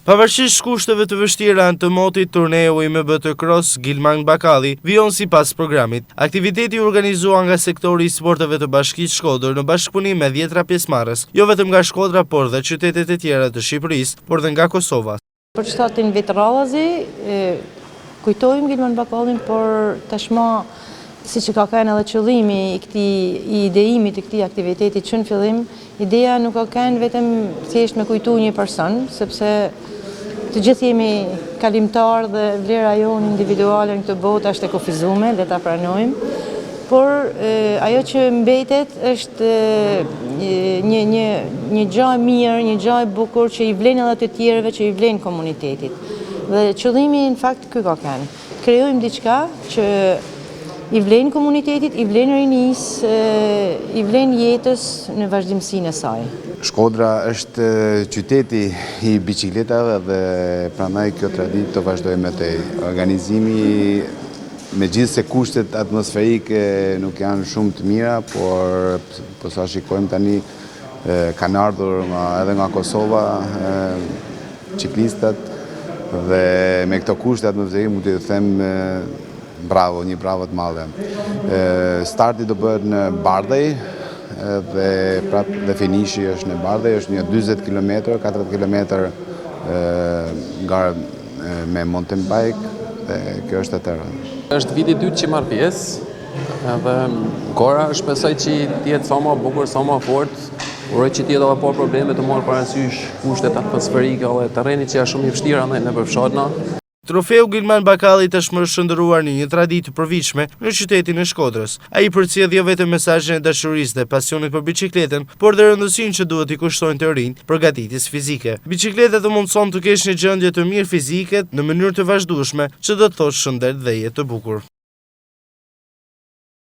Pavarësisht kushteve të vështira të motit, turneu i MBT Cross Gilman Bakalli vijon sipas programit. Aktiviteti u organizua nga sektori i sporteve të Bashkisë Shkodër në bashkëpunim me 10 pjesëmarrës, jo vetëm nga Shkodra, por dhe qytetet e tjera të Shqipërisë, por dhe nga Kosova. Për shtatin vit radhazi, kujtojmë Gilman Bakallin, por tashmë siç ka qenë edhe qëllimi i ideimit të këtij aktiviteti që në fillim, ideja nuk ka qenë vetëm thjesht me kujtu një person, sepse të gjithë jemi kalimtar dhe vlera jonë individuale në këtë botë është e kufizuar, le ta pranojmë, por ajo që mbetet është një gjë e mirë, një gjë e bukur që i vlen edhe të tjerëve, që i vlen komunitetit. Dhe qëllimi në fakt ky ka qenë. Krijojmë diçka që i vlen komunitetit, i vlen rinisë, i vlen jetës në vazhdimsinë e saj. Shkodra është qyteti i biçikletave dhe prandaj kjo traditë të vazhdojë me tej. Organizimi, megjithëse kushtet atmosferike nuk janë shumë të mira, por sa shikojmë tani kanë ardhur edhe nga Kosova ciklistat dhe me këto kushte atmosferike mund të them bravo, një bravo të madhe. Starti do bëhet në Bardhej dhe finishi është në Bardhej, është një 40 km, 40 km garë me mountain bike dhe kjo është atëherë. Është viti i dytë që marr pjesë, edhe gora është besoj që të jetë sa më bukur, sa më fort. Uroj që të jetë edhe pa probleme të marrë parasysh kushtet atmosferike dhe terreni që është shumë i vështirë andaj ne përfshatna. Trofeu Gilman Bakalli tashmë është shndërruar në një traditë të përditshme në qytetin e Shkodrës. Ai përcjell jo vetëm mesazhin e dashurisë dhe pasionit për biçikletën, por dhe rëndësinë që duhet i kushtojnë të rinj përgatitjes fizike. Biçikleta të mundson të kesh një gjendje të mirë fizike në mënyrë të vazhdueshme, që do të thotë shëndet dhe jetë të bukur.